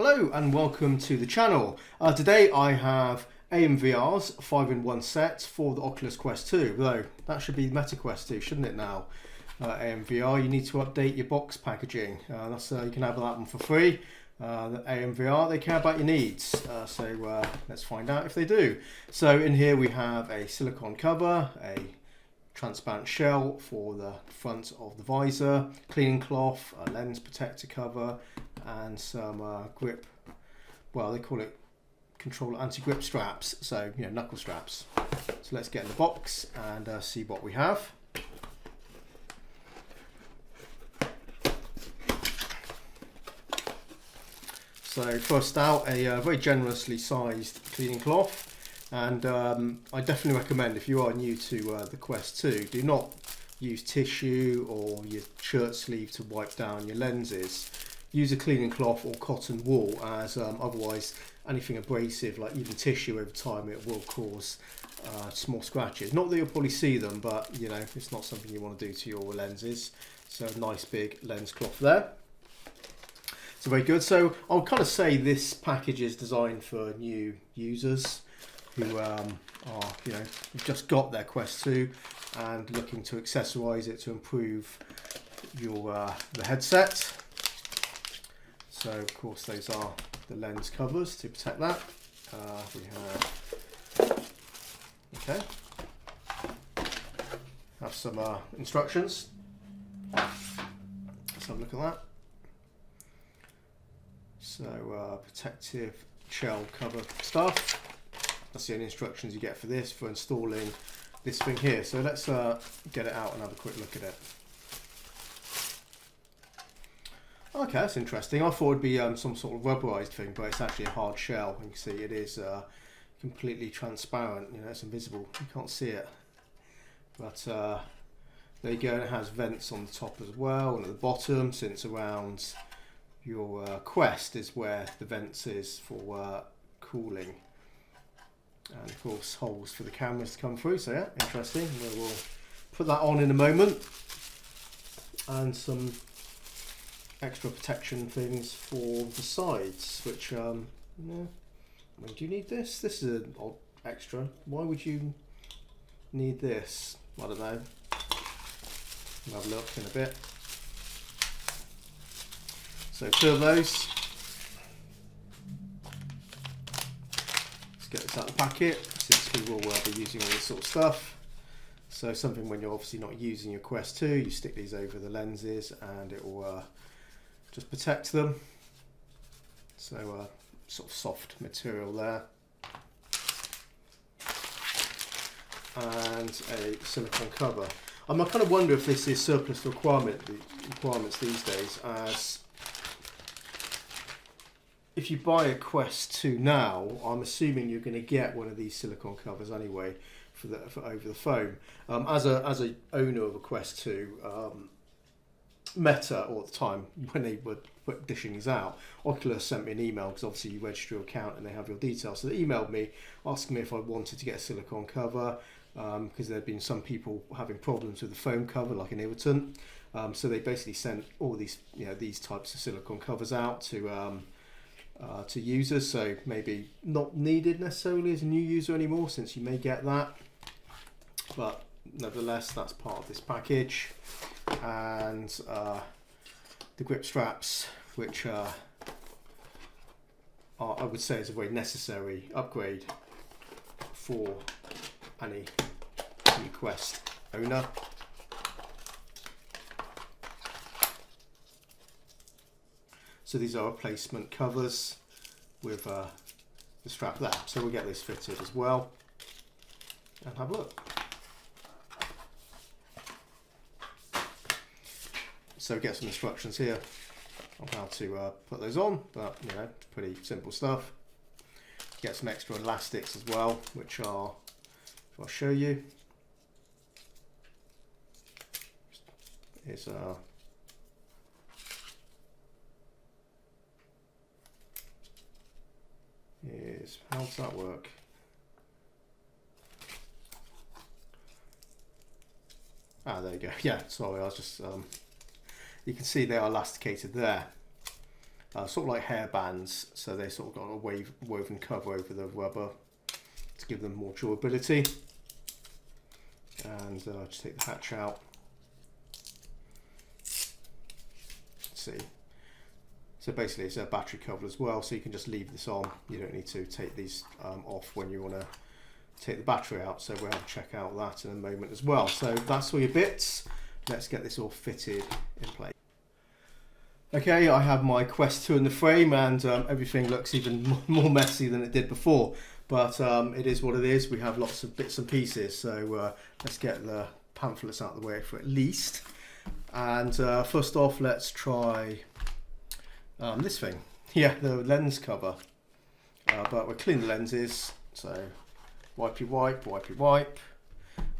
Hello and welcome to the channel. Today I have AMVR's 5-in-1 set for the Oculus Quest 2, though that should be Meta Quest 2, shouldn't it now? AMVR, you need to update your box packaging. You can have that one for free. The AMVR, they care about your needs, let's find out if they do. So in here we have a silicone cover, a transparent shell for the front of the visor, cleaning cloth, a lens protector cover, and some grip, well, they call it controller anti-grip straps, so knuckle straps. So let's get in the box and see what we have. So first out, a very generously sized cleaning cloth. And I definitely recommend, if you are new to the Quest 2, do not use tissue or your shirt sleeve to wipe down your lenses. Use a cleaning cloth or cotton wool, as otherwise anything abrasive, like even tissue over time, it will cause small scratches. Not that you'll probably see them, but it's not something you want to do to your lenses. So a nice big lens cloth there. So very good. So I'll kind of say this package is designed for new users who have just got their Quest 2 and looking to accessorize it to improve your the headset. So of course those are the lens covers to protect that. We have some instructions. Let's have a look at that. So protective shell cover stuff. That's the only instructions you get for this, for installing this thing here. So let's get it out and have a quick look at it. Okay, that's interesting. I thought it'd be some sort of rubberized thing, but it's actually a hard shell. You can see it is completely transparent. It's invisible. You can't see it. But there you go. It has vents on the top as well, and at the bottom, since around your Quest is where the vents is for cooling. And of course holes for the cameras to come through, so yeah, interesting. We'll put that on in a moment. And some extra protection things for the sides, which I mean, do you need this? This is an odd extra. Why would you need this? I don't know. We'll have a look in a bit. So two of those. Get this out of the packet, since we will be using all this sort of stuff. So something when you're obviously not using your Quest 2, you stick these over the lenses and it will just protect them. So sort of soft material there. And a silicone cover. I kind of wonder if this is surplus requirements these days, as if you buy a Quest 2 now, I'm assuming you're going to get one of these silicone covers anyway for over the phone. As a owner of a Quest 2, Meta, or at the time when they were dishing these out, Oculus sent me an email, because obviously you register your account and they have your details. So they emailed me asking me if I wanted to get a silicone cover, because there had been some people having problems with the foam cover, like an irritant. So they basically sent all these these types of silicone covers out to users, so maybe not needed necessarily as a new user anymore, since you may get that, but nevertheless that's part of this package. And the grip straps, which are, I would say, is a very necessary upgrade for any new Quest owner. So these are replacement covers with the strap there. So we'll get this fitted as well and have a look. So get some instructions here on how to put those on, but it's pretty simple stuff. Get some extra elastics as well, which I'll show you. How does that work? There you go. Yeah, sorry, I was just you can see they are elasticated there. sort of like hair bands. So they sort of got a woven cover over the rubber to give them more durability. And just take the hatch out. Let's see. So basically it's a battery cover as well, so you can just leave this on. You don't need to take these off when you want to take the battery out. So we'll have to check out that in a moment as well. So that's all your bits. Let's get this all fitted in place. Okay, I have my Quest 2 in the frame, and everything looks even more messy than it did before. But it is what it is. We have lots of bits and pieces. So let's get the pamphlets out of the way for at least. And first off, let's try this thing. Yeah, the lens cover. But we'll clean the lenses. So wipey wipe, wipey wipe.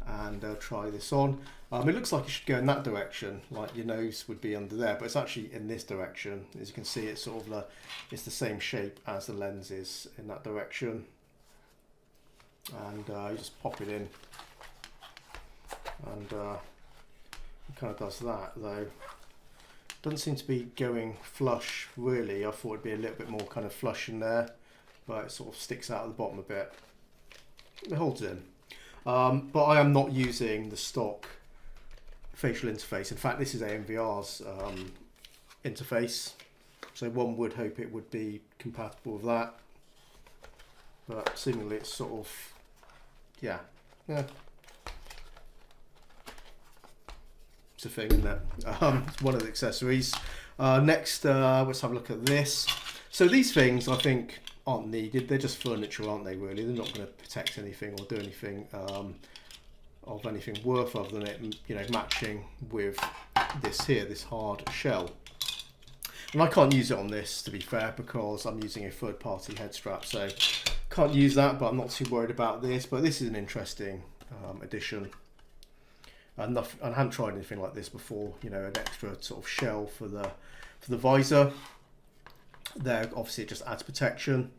And try this on. It looks like it should go in that direction, like your nose would be under there, but it's actually in this direction. As you can see, it's sort of it's the same shape as the lens is in that direction. And you just pop it in, and it kind of does that, though. Doesn't seem to be going flush, really. I thought it'd be a little bit more kind of flush in there, but it sort of sticks out at the bottom a bit. It holds in. But I am not using the stock facial interface. In fact, this is AMVR's interface, so one would hope it would be compatible with that, but seemingly it's sort of, yeah, it's a thing, isn't it? It's one of the accessories. Next, let's have a look at this. So these things, I think, aren't needed. They're just furniture, aren't they, really? They're not going to protect anything or do anything of anything worth other than it, you know, matching with this here, this hard shell. And I can't use it on this, to be fair, because I'm using a third-party head strap, so can't use that, but I'm not too worried about this. But this is an interesting addition. And I hadn't tried anything like this before, you know, an extra sort of shell for the visor. There, obviously, it just adds protection,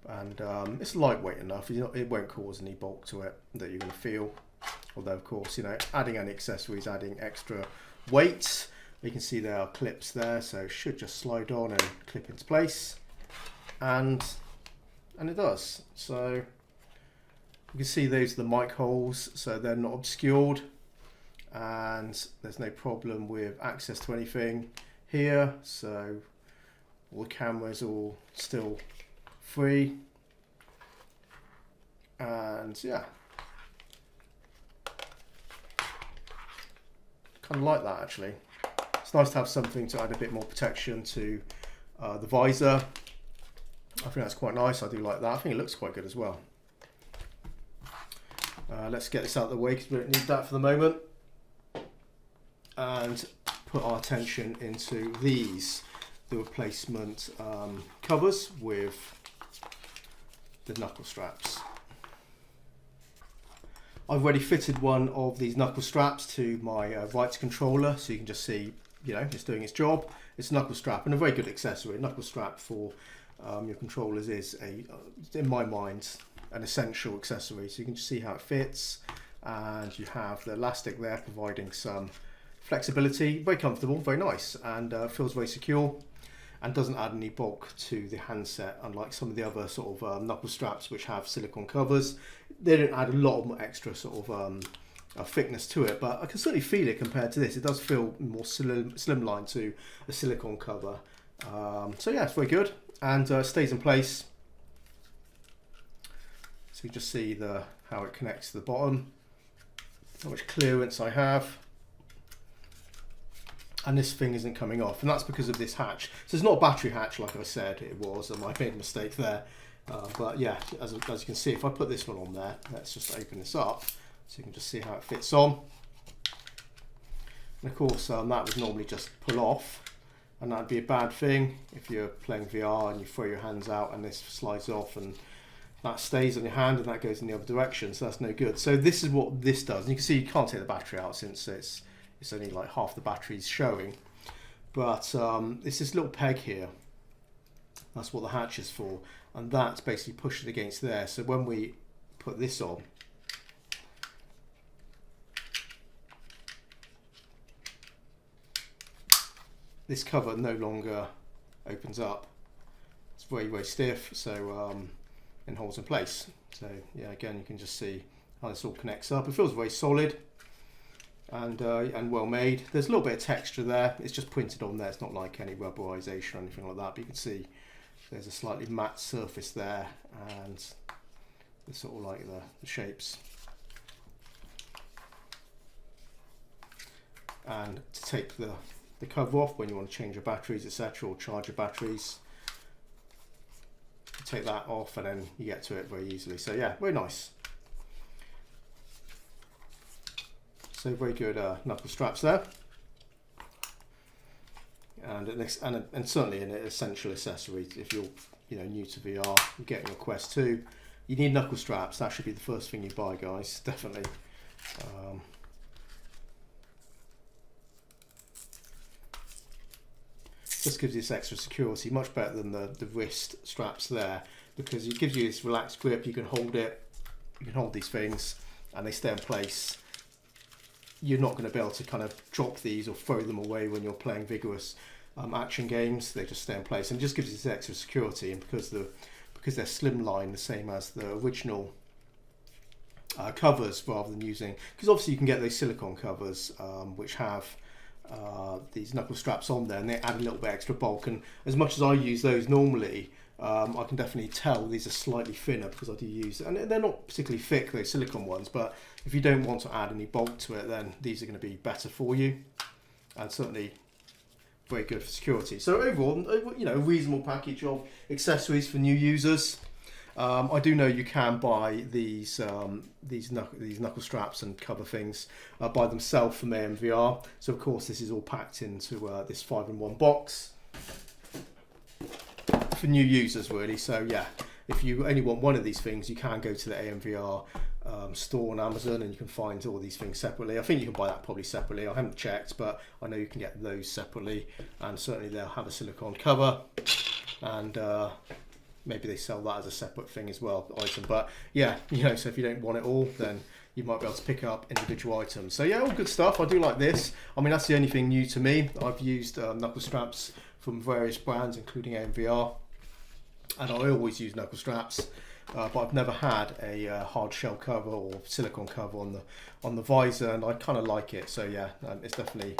and it's lightweight enough. It won't cause any bulk to it that you're going to feel. Although, of course, you know, adding any accessories, adding extra weight. You can see there are clips there, so it should just slide on and clip into place, and it does. So you can see those are the mic holes, so they're not obscured, and there's no problem with access to anything here. So all the cameras all still free, and yeah, kind of like that actually. It's nice to have something to add a bit more protection to the visor. I think that's quite nice. I do like that. I think it looks quite good as well. Let's get this out of the way because we don't need that for the moment, and put our attention into these, the replacement covers with the knuckle straps. I've already fitted one of these knuckle straps to my right controller, so you can just see, you know, it's doing its job. It's a knuckle strap, and a very good accessory. A knuckle strap for your controllers is, in my mind, an essential accessory. So you can just see how it fits, and you have the elastic there providing some flexibility. Very comfortable, very nice, and feels very secure, and doesn't add any bulk to the handset, unlike some of the other sort of knuckle straps which have silicone covers. They don't add a lot of extra sort of thickness to it, but I can certainly feel it compared to this. It does feel more slimline to a silicone cover. So yeah, it's very good, and stays in place. So you just see how it connects to the bottom, how much clearance I have. And this thing isn't coming off, and that's because of this hatch. So it's not a battery hatch like I said it was, and I made a mistake there. But yeah, as you can see, if I put this one on there, let's just open this up so you can just see how it fits on. And of course, that would normally just pull off, and that'd be a bad thing if you're playing VR and you throw your hands out and this slides off, and that stays on your hand and that goes in the other direction, so that's no good. So this is what this does, and you can see you can't take the battery out since it's only like half the battery's showing, but it's this little peg here. That's what the hatch is for, and that's basically pushing against there. So when we put this on, this cover no longer opens up. It's very, very stiff, so and holds in place. So yeah, again, you can just see how this all connects up. It feels very solid and well made. There's a little bit of texture there. It's just printed on there. It's not like any rubberization or anything like that. But you can see there's a slightly matte surface there, and it's sort of like the shapes. And to take the cover off when you want to change your batteries, etc., or charge your batteries, take that off and then you get to it very easily. So yeah, very nice. So very good knuckle straps there, and certainly an essential accessory if you're new to VR, you're getting a Quest 2. You need knuckle straps. That should be the first thing you buy, guys. Definitely. Just gives you this extra security, much better than the wrist straps there, because it gives you this relaxed grip. You can hold it, you can hold these things, and they stay in place. You're not going to be able to kind of drop these or throw them away when you're playing vigorous action games. They just stay in place, and it just gives you this extra security. And because they're slimline, the same as the original covers, rather than using, because obviously you can get those silicone covers which have these knuckle straps on there, and they add a little bit extra bulk. And as much as I use those normally, I can definitely tell these are slightly thinner because I do use, and they're not particularly thick, those silicone ones, but if you don't want to add any bulk to it, then these are going to be better for you, and certainly very good for security. So overall, a reasonable package of accessories for new users. I do know you can buy these knuckle straps and cover things by themselves from AMVR. So of course this is all packed into this 5-in-1 box for new users, really. So yeah, if you only want one of these things, you can go to the AMVR store on Amazon, and you can find all these things separately. I think you can buy that probably separately. I haven't checked, but I know you can get those separately, and certainly they'll have a silicone cover, and maybe they sell that as a separate thing as well, item. But yeah, so if you don't want it all, then you might be able to pick up individual items. So yeah, all good stuff. I do like this. I mean, that's the only thing new to me. I've used knuckle straps from various brands, including AMVR, and I always use knuckle straps. But I've never had a hard shell cover or silicone cover on the visor, and I kind of like it. So yeah, it's definitely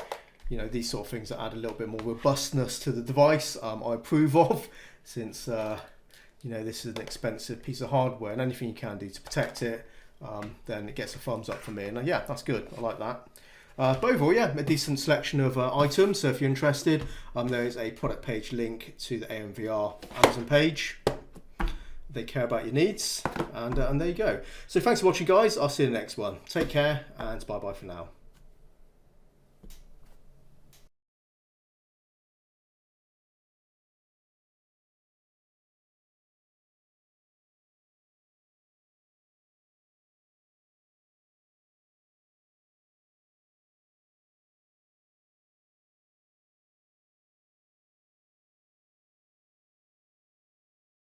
these sort of things that add a little bit more robustness to the device. I approve of, since this is an expensive piece of hardware, and anything you can do to protect it, then it gets a thumbs up from me. And yeah, that's good. I like that. But overall, yeah, a decent selection of items. So if you're interested, there is a product page link to the AMVR Amazon page. They care about your needs, and there you go. So thanks for watching, guys. I'll see you in the next one. Take care, and bye bye for now.